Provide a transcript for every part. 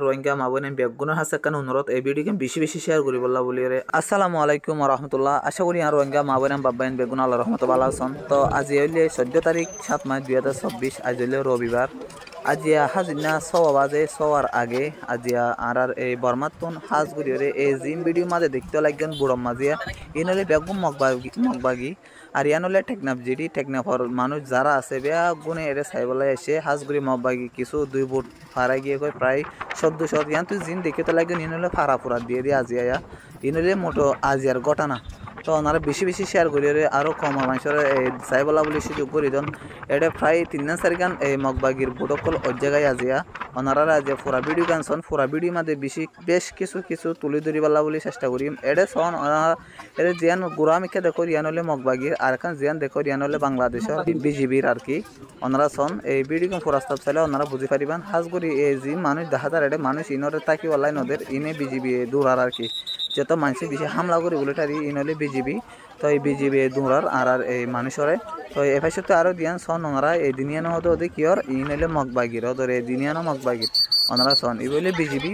রোহিঙ্গা মাবনে বেগুনের হাসে কান অনুরোধ এই ভিডিওকে বেশি বেশি শেয়ার করি বললা বলি রে। আসসালামু আলাইকুম রহমতুল্লাহ। আশা করি আর রোহিঙ্গা মাবনে বাব্বাইন বেগুন আল্লাহ রহমত ভালো আছেন। তো আজি হইলে 14 তারিখ 7 মাস 2024, আজ হইলে রবিবার। আজিয়া হাজিনা সওয়া বাজে সওয়ার আগে আজিয়া আর এই বর্মাতুন হাজ গুড়িয়ে এই জিম ভিডিও মাঝে দেখতে লাগবেন বুড়ম মাঝিয়া ইনলে বেগুন মগবাগি আর ইয়ানলে টেকনাফ জিডি টেকনাফর মানুষ যারা আছে বেয়া গুনে এর সাইবলাই এসে হাজগুড়ি মগবাগি কিছু 2 ফুট ফারা গিয়ে কয় প্রায় 1400 ইয়ান তুই জিন দেখতে লাগবেন ইনলে ফারা ফুরা দিয়ে আজিয়া ইনলে মোটো আজিয়ার ঘটনা। তো ওনারা বেশি বেশি শেয়ার করি আরও কম মানুষের এই সাইবলা বলে সুযোগ করি দেন। এটা প্রায় 3-4 গান এই মগবাগির বুটকল ওই জায়গায় আজিয়া ওনারা যে পুরা ভিডিও গান শোন পুরা ভিডিও মাঝে বেশ কিছু তুলি ধরি পাল্লা বলে চেষ্টা করি। এটা শোন ওনারা এটা জিয়ান গুড়ামিকে দেখো রিয়ান হলে মগবাগির আর এখন জিয়ান দেখো রিয়ান হলে বাংলাদেশের বিজিবির আর কি। ওনারা শোন এই ভিডিও গান পুরাস্তাব চাইলে ওনারা বুঝি পারিবেন হাজগুড়ি এই যে মানুষ দেখা যায় এটা মানুষ ইনরে তাকি ওলাই নদের ইনে বিজিবি দূরার আর কি। যত মানুষ বেশি হামলা করে বলে তারি ইনলে বিজিবি। তো এই বিজিবি দূরার আর এই মানুষরে তো এফাই সত্যি আরও দিয়ান সন ওনারা এই দিনিয়ানো হতো ওদের কিয়র ইনলে মগবাগির ওদের এই দিনিয়ানো মগবাগির ওনারা সন এই বলে বিজিবি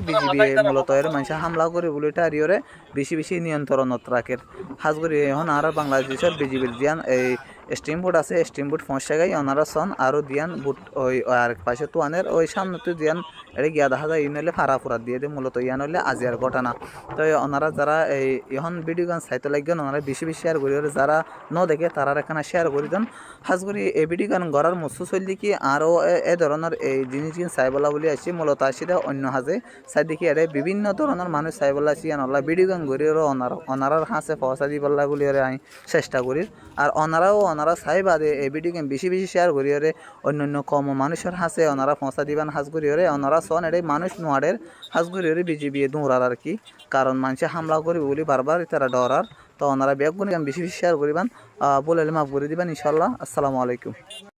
মূলত এর মানুষ হামলা করে বলে তারিওরে বেশি নিয়ন্ত্রণত রাখের হাজগুড়ি এখন আর বাংলাদেশের বিজিবির দিয়ান এই স্টিম বুট আছে স্টিম বুট 5 টাকায় ওনারা সন আরও দিয়ান বুট ওই আর পাশে তো আনের ওই সামনে তো দিয়ান এটা গিয়া দেখা যায় ইনলে ফারা ফুরা দিয়ে দিয়ে মূলত ইয়ান হলে আজিয়ার ঘটনা। তো ওনারা যারা এই এখন ভিডিও গান চাইতে লাগবেন ওনারা বেশি শেয়ার করি যারা ন দেখে তারা এখানে শেয়ার করে দেন। খাস করে এই ভিডিও গান গড়ার মৎস্য চলি কি আরও এ ধরনের এই জিনিস চাইবলা বলে আসি মূলত আসিটা অন্য হাজে চাই দেখি এর বিভিন্ন ধরনের মানুষ চাইবলা আসি আনলা ভিডিও গান ঘুরে অনারার হাসে পয়সা দি পাল্লা বলে আমি চেষ্টা করি। আর ওনারা চাইবা যে এই ভিডিও গেম বেশি শেয়ার করি অন্য কম মানুষের হাসে ওনারা পয়সা দিবেন হাজ করি ওনারা সন এটাই মানুষ নোয়ারের হাজ করি বিজিবি দৌড়ার আর কি। কারণ মানুষে হামলা করি বলি বারবার তারা ডরার। তো ওনারা বেগুন বেশি শেয়ার করিবেন বলে মাফ করে দিবেন ইনশাল্লাহ। আসসালামু আলাইকুম।